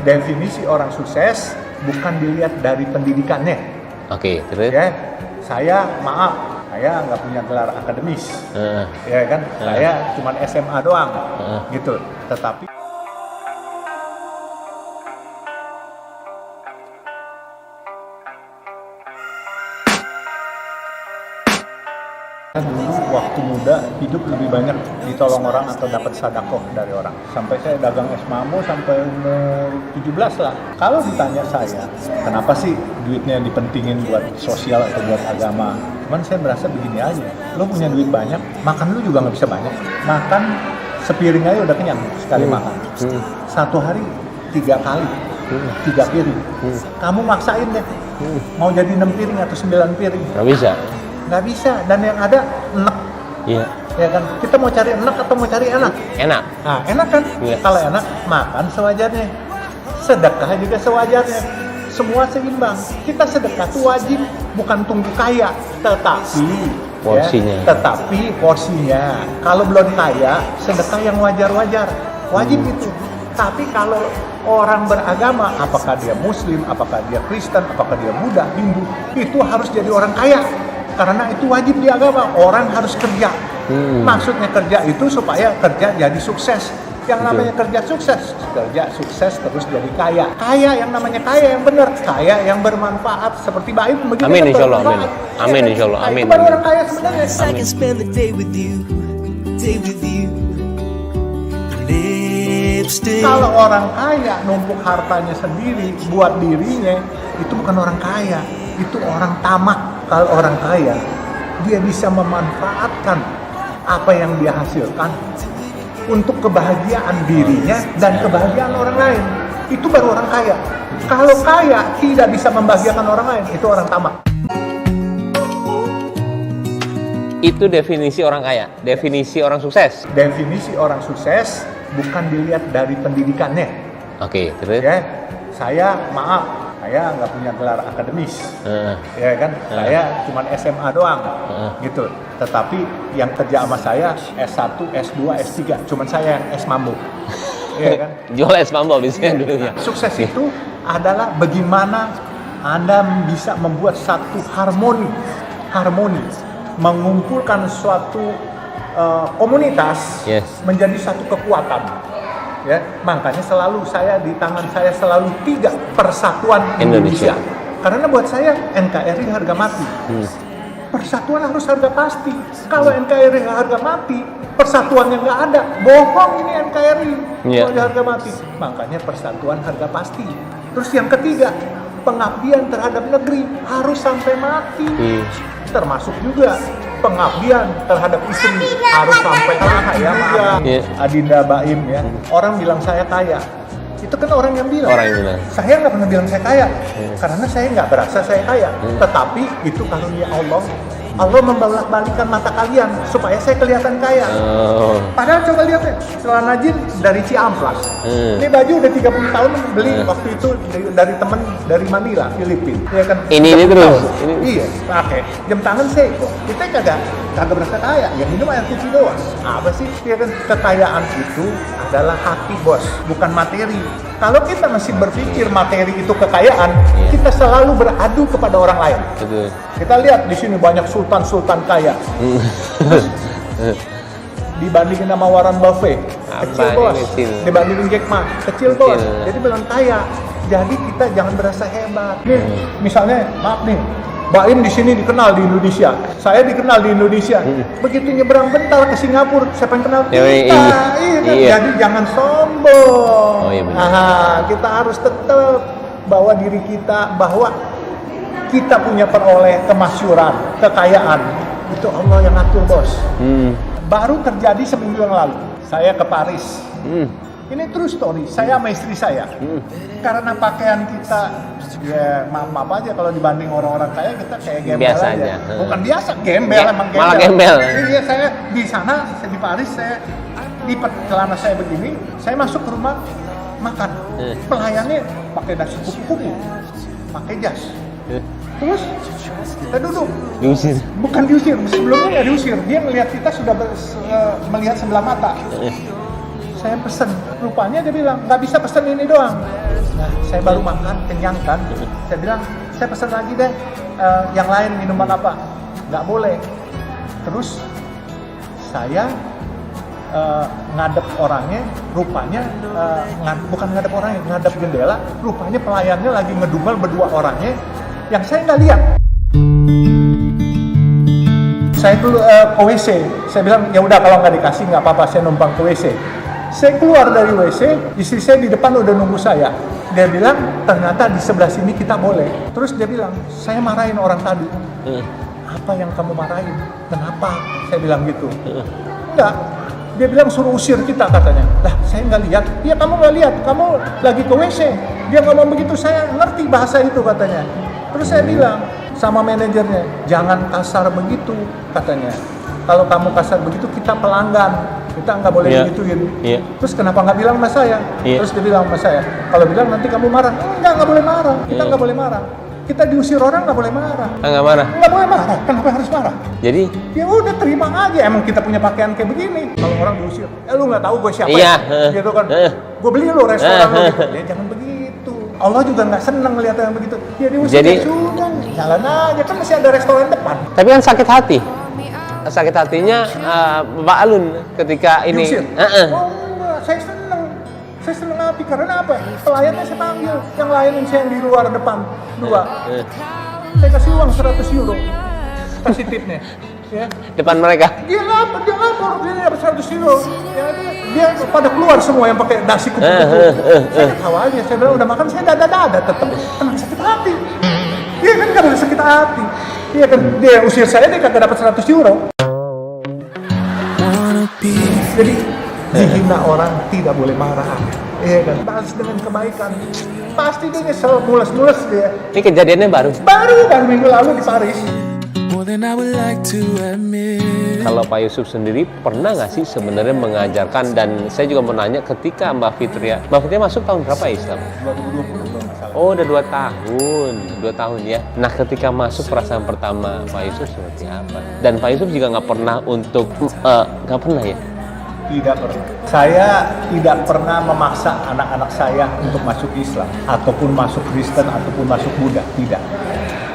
Definisi orang sukses bukan dilihat dari pendidikannya. Oke, terus? Ya, saya maaf, saya nggak punya gelar akademis, ya kan? Saya cuma SMA doang, gitu. Tetapi dulu waktu muda hidup lebih banyak ditolong orang atau dapat sedekah dari orang. Sampai saya dagang es mambo sampai umur 17 lah. Kalau ditanya saya, kenapa sih duitnya dipentingin buat sosial atau buat agama? Cuman saya berasa begini aja. Lo punya duit banyak, makan lo juga nggak bisa banyak. Makan sepiring aja udah kenyang sekali makan. Satu hari 3 kali, 3 piring. Kamu maksain deh, mau jadi 6 piring atau 9 piring. Nggak bisa. Nggak bisa, dan yang ada enak. Iya. Ya kan, kita mau cari enak atau mau cari enak? Enak. Nah, enak kan? Iya. Kalau enak, makan sewajarnya. Sedekah juga sewajarnya. Semua seimbang. Kita sedekah itu wajib, bukan tunggu kaya, tetapi porsinya. Ya, tetapi porsinya. Kalau belum kaya, sedekah yang wajar-wajar. Wajib itu. Tapi kalau orang beragama, apakah dia Muslim, apakah dia Kristen, apakah dia Buddha, Hindu, itu harus jadi orang kaya. Karena itu wajib di agama, orang harus kerja. Maksudnya kerja itu supaya kerja jadi sukses. Yang namanya kerja sukses terus jadi kaya. Kaya yang namanya kaya yang benar, kaya yang bermanfaat seperti Baim begini. Amin insyaallah, amin. Amin insyaallah, amin. Itu baru orang kaya sebenarnya. I can spend the day with you. Lipstick. Kalau orang kaya numpuk hartanya sendiri buat dirinya, itu bukan orang kaya, itu orang tamak. Kalau orang kaya, dia bisa memanfaatkan apa yang dia hasilkan untuk kebahagiaan dirinya dan kebahagiaan orang lain. Itu baru orang kaya. Kalau kaya tidak bisa membahagiakan orang lain, itu orang tamak. Itu definisi orang kaya, definisi orang sukses. Definisi orang sukses bukan dilihat dari pendidikannya. Oke, terus? Ya, saya maaf, saya nggak punya gelar akademis, ya kan? Saya cuma SMA doang, gitu. Tetapi yang kerja sama saya S1, S2, S3, cuman saya yang S mambo, ya kan? Jual es mambo biasanya dulu ya. Sukses itu adalah bagaimana Anda bisa membuat satu harmoni, mengumpulkan suatu komunitas menjadi satu kekuatan. Ya, makanya selalu di tangan saya selalu 3 persatuan Indonesia. Karena buat saya NKRI harga mati. Persatuan harus harga pasti. Kalau NKRI harga mati, persatuannya nggak ada. Bohong ini NKRI kalau harga mati. Makanya persatuan harga pasti. Terus yang ketiga, pengabdian terhadap negeri harus sampai mati. Termasuk juga pengabdian terhadap istri harus sampai kaya. Adinda Baim ya, orang bilang saya kaya, itu kan orang yang bilang. Saya nggak pernah bilang saya kaya, karena saya nggak berasa saya kaya. Tetapi itu karunia Allah. Allah membolak-balikan mata kalian supaya saya kelihatan kaya. Padahal coba lihat ya, celana jeans dari Ciamplas. Ini baju udah 30 tahun beli waktu itu dari temen dari Manila, Filipina. Ya kan? Ini terus. Iya, pakai. Jam tangan Seiko. Kita kagak berasa kaya. Yang minum air putih doang. Apa sih? Ya kan? Kekayaan itu adalah hati, bos, bukan materi. Kalau kita masih berpikir materi itu kekayaan, kita selalu beradu kepada orang lain. Betul. Kita lihat di sini banyak sultan kaya. Dibandingin sama Warren Buffett, kecil bos. Dibandingin Jack Ma, kecil bos. Jadi bilang kaya. Jadi kita jangan berasa hebat. Nih, misalnya, maaf nih, Baim di sini dikenal di Indonesia. Saya dikenal di Indonesia. Begitu nyebrang bentar ke Singapura, siapa yang kenal kita? Iya. Jadi jangan sombong. Kita harus tetap bawa diri kita bahwa kita punya peroleh kemasyhuran, kekayaan. Itu Allah yang atur, bos. Baru terjadi seminggu yang lalu. Saya ke Paris. Ini true story. Saya sama istri saya. Karena pakaian kita, ya maaf aja kalau dibanding orang-orang kaya, kita kayak gembel biasa aja. Bukan biasa, gembel emang gembel. Malah gembel. Iya, saya di sana, di Paris, saya lipat celana saya begini, saya masuk ke rumah makan. Pelayannya pakai dasi kupu-kupu, pakai jas. Terus kita duduk. Diusir. Bukan diusir, sebelumnya ya diusir. Dia melihat kita sudah melihat sebelah mata. Saya pesen, rupanya dia bilang nggak bisa pesen ini doang, Nah, saya baru makan, kenyang kan. Saya bilang, saya pesan lagi deh, yang lain minuman apa? Nggak boleh. Terus saya ngadep orangnya, rupanya bukan ngadep orangnya, ngadep jendela, rupanya pelayannya lagi ngedumel berdua orangnya, yang saya nggak lihat. Saya dulu ke WC, saya bilang ya udah kalau nggak dikasih nggak apa-apa, saya numpang ke WC. Saya keluar dari WC, istri saya di depan udah nunggu saya. Dia bilang ternyata di sebelah sini kita boleh. Terus dia bilang, saya marahin orang tadi. Apa yang kamu marahin? Kenapa? Saya bilang gitu. Enggak. Dia bilang suruh usir kita katanya. Lah saya nggak lihat. Iya kamu nggak lihat. Kamu lagi ke WC. Dia ngomong begitu, saya ngerti bahasa itu katanya. Terus saya bilang sama manajernya, jangan kasar begitu katanya. Kalau kamu kasar begitu kita pelanggan. Kita nggak boleh begituin. Terus kenapa nggak bilang sama saya? Terus dia bilang sama saya, kalau bilang nanti kamu marah. Nggak boleh marah. Kita nggak boleh marah. Kita diusir orang nggak boleh marah. Nggak marah? Nggak boleh marah. Kenapa harus marah? Jadi? Ya udah terima aja. Emang kita punya pakaian kayak begini. Kalau orang diusir, lu nggak tahu gue siapa? Iya. Gitu kan? Gue beli lo restoran lo gitu. Ya jangan begitu. Allah juga nggak seneng ngeliat yang begitu. Ya diusir. Jadi, ya sudah, jalan aja kan masih ada restoran depan. Tapi kan sakit hati. Sakit hatinya Pak Alun ketika ini. Diusir? Oh enggak, saya seneng hati karena apa? Pelayannya saya panggil, yang lain saya yang di luar depan, 2. Saya kasih uang 100 euro, kasih tipnya. Ya. Depan mereka. Dia lapor, dia dapat 100 euro. Ya, dia pada keluar semua yang pakai nasi kupu-kupu. Saya ketawa aja, saya bilang udah makan, saya dada-dada tetap. Tenang, sakit hati. Dia kan nggak boleh sakit hati. Dia kan dia usir saya, dia kagak dapat 100 euro. Jadi dihina orang tidak boleh marah. Iya kan, balas dengan kebaikan. Pasti dia nyesel, mules-mules dia. Ini kejadiannya baru minggu lalu di Paris. Kalau Pak Yusuf sendiri pernah nggak sih sebenarnya mengajarkan, dan saya juga mau nanya ketika Mbak Fitria masuk tahun berapa Islam? 2020 Oh udah 2 tahun ya. Nah ketika masuk perasaan pertama Pak Yusuf seperti apa? Dan Pak Yusuf juga nggak pernah untuk nggak pernah ya? Tidak pernah. Saya tidak pernah memaksa anak-anak saya untuk masuk Islam ataupun masuk Kristen ataupun masuk Buddha. Tidak.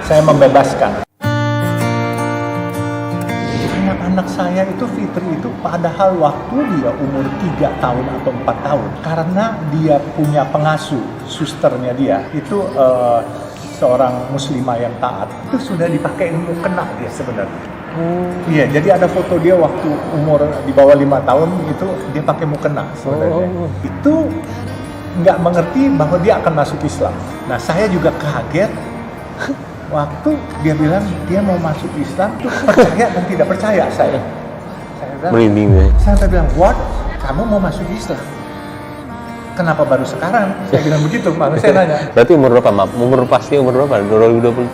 Saya membebaskan. Anak saya itu Fitri itu padahal waktu dia umur 3 tahun atau 4 tahun, karena dia punya pengasuh, susternya dia itu seorang muslimah yang taat, itu sudah dipakai mukena dia sebenarnya. Iya, jadi ada foto dia waktu umur di bawah 5 tahun itu dia pakai mukena sebenarnya. Itu nggak mengerti bahwa dia akan masuk Islam. Nah saya juga kaget waktu dia bilang dia mau masuk Islam, tuh percaya dan tidak percaya saya bilang, merinding ya. Saya bilang, what? Kamu mau masuk Islam? Kenapa baru sekarang? Saya bilang begitu, malah saya nanya. Berarti umur berapa, Maaf? Pasti umur berapa? 2020?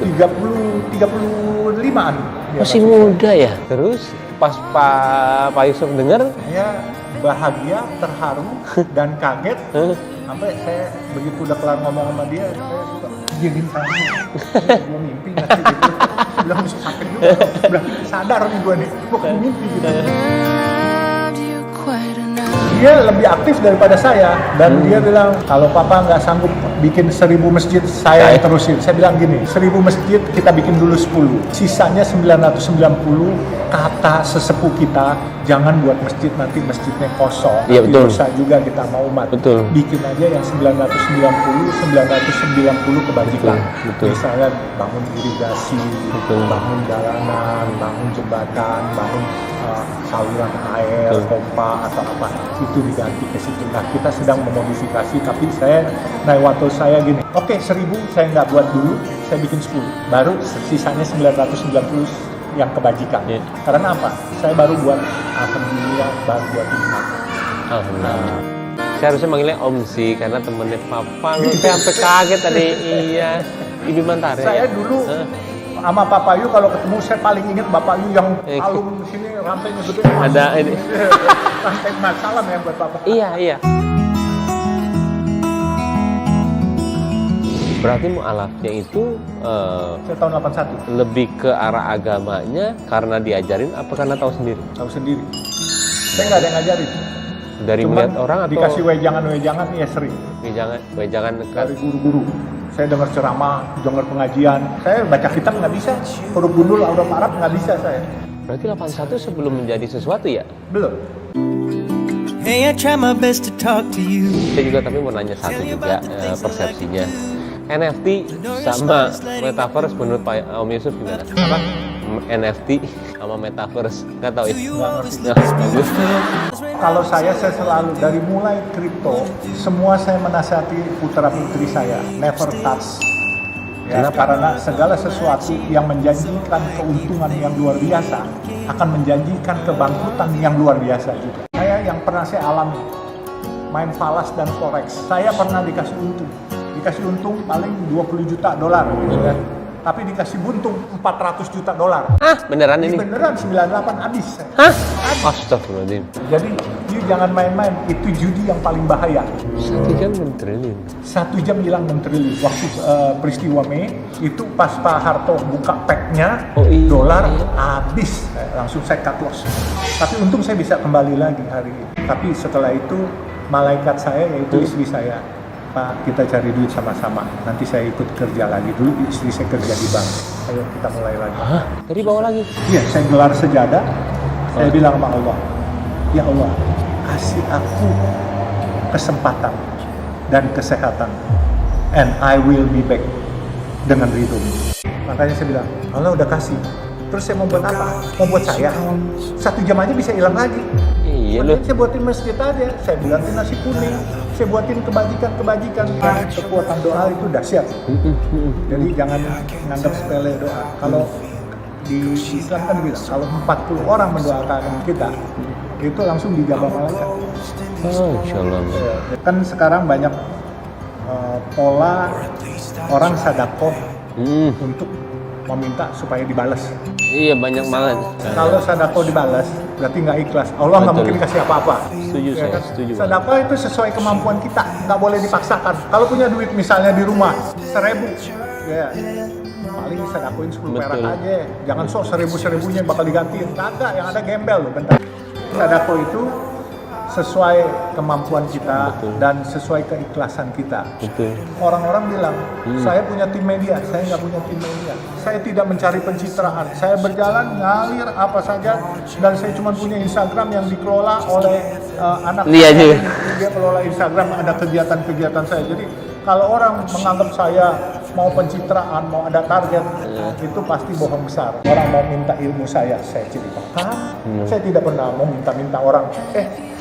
35-an. Masih muda ya? Terus pas Pak Yusuf dengar? Saya bahagia, terharu, dan kaget. Sampai saya begitu udah kelar ngomong sama dia, saya suka gini tadi, gue mimpi nggak sih gitu. Saya bilang bisa sakit juga, bilang sadar nih gue nih, gue kan mimpi gitu. Dia lebih aktif daripada saya, dan dia bilang kalau papa nggak sanggup bikin 1000 masjid, saya yang terusin. Saya bilang gini, 1000 masjid kita bikin dulu 10, sisanya 990 kata sesepuh kita, jangan buat masjid nanti masjidnya kosong. Iya betul. Bisa juga kita mau umat. Betul. Bikin aja yang 990 kebajikan. Betul. Misalnya bangun irigasi, bangun jalanan, bangun jembatan, bangun saluran air, pompa atau apa, itu diganti ke situ. Nah kita sedang memodifikasi, tapi saya waktu saya gini, oke 1000 saya nggak buat dulu, saya bikin 10, baru sisanya 990 yang kebajikan. Karena apa? Saya baru buat alhamdulillah, baru buat umat. Alhamdulillah. Saya harusnya manggilnya Om sih, karena temennya Papa. Saya sampai kaget tadi. Iya, Ibu Mantara. Saya dulu sama Papa Yu kalau ketemu saya paling ingat Bapak Yu yang alum sini rantainya gede. Ada ini. Rantai salam ya buat Papa. Iya. Berarti mu'alafnya itu saya tahun 81. lebih ke arah agamanya karena diajarin apa karena tahu sendiri? Tahu sendiri. Saya nggak ada yang ngajarin. Dari Cuman melihat orang atau dikasih wejangan ya sering. wejangan Dari guru-guru. Saya dengar ceramah, dengar pengajian. Saya baca kitab nggak bisa. Huruf gundul, huruf Arab nggak bisa saya. Berarti 81 sebelum menjadi sesuatu ya? Belum. Hey, I try my best to talk to you. Saya juga tapi mau nanya satu juga persepsinya. NFT sama metaverse menurut Pak Om Yusuf gimana? Apa? NFT sama metaverse nggak tahu ya? Nggak ngerti. Nah, bagus. Kalau saya selalu dari mulai kripto, semua saya menasihati putra putri saya, never touch. Ya, karena segala sesuatu yang menjanjikan keuntungan yang luar biasa akan menjanjikan kebangkrutan yang luar biasa juga. Saya yang pernah saya alami, main falas dan forex, saya pernah dikasih untung paling 20 juta dolar, gitu kan. Tapi dikasih buntung 400 juta dolar. Hah? Beneran ini? Beneran 98 habis. Hah? Astagfirullahaladzim. Jadi you jangan main-main, itu judi yang paling bahaya. 1 jam 6 triliun. 1 jam hilang 6 triliun. Waktu peristiwa Mei, itu pas Pak Harto buka pack-nya, dolar habis. Langsung saya cut loss. Tapi untung saya bisa kembali lagi hari ini. Tapi setelah itu, malaikat saya yaitu istri saya, Pak, kita cari duit sama-sama. Nanti saya ikut kerja lagi. Dulu istri saya kerja di bank. Ayo kita mulai lagi. Hah? Tadi bawa lagi? Iya, saya gelar sejadah. Saya bilang sama Allah, ya Allah, kasih aku kesempatan dan kesehatan. And I will be back dengan ridho. Makanya saya bilang, Allah udah kasih. Terus saya mau buat apa? Mau buat saya? 1 jam aja bisa hilang lagi. Iya loh. Mending saya buatin masjid aja. Saya buatin nasi kuning. Saya buatin kebajikan. Kekuatan doa itu dahsyat. Jadi jangan menganggap sepele doa. Kalau di Islam kan bilang, kalau 40 orang mendoakan kita, itu langsung dijabah malaikat. Oh, Insya Allah. Kan sekarang banyak pola orang sedekah untuk meminta supaya dibalas. Iya, banyak banget. Kalau sedekah dibalas, berarti nggak ikhlas. Allah nggak Betul. mungkin kasih apa-apa. Setuju, Ya saya kan? setuju. Sedekah itu sesuai kemampuan kita, nggak boleh dipaksakan. Kalau punya duit misalnya di rumah 1.000, ya paling sedekahin 10 perak Betul. aja. Jangan sok 1.000-1.000-nya bakal digantiin. Kagak, yang ada gembel loh, bentar. Sedekah itu sesuai kemampuan kita Betul. dan sesuai keikhlasan kita. Betul. Orang-orang bilang, saya punya tim media, saya nggak punya tim media. Saya tidak mencari pencitraan. Saya berjalan, ngalir apa saja, dan saya cuma punya Instagram yang dikelola oleh anak Iya saya. juga. Dia kelola Instagram, ada kegiatan-kegiatan saya. Jadi kalau orang menganggap saya mau pencitraan, mau ada target, itu pasti bohong besar. Orang mau minta ilmu saya cerita. Saya tidak pernah mau minta orang,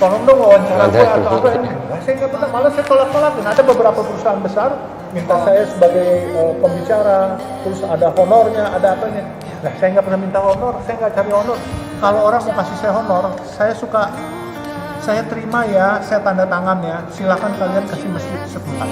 tolong dong wawancara gue atau apa ini. Saya nggak pernah, malah saya tolak-tolakin. Ada beberapa perusahaan besar minta saya sebagai pembicara, terus ada honornya, ada apanya. Nah, saya nggak pernah minta honor, saya nggak cari honor. Kalau orang mau kasih saya honor, saya terima ya, saya tanda tangan ya. Silakan kalian kasih masjid setempat.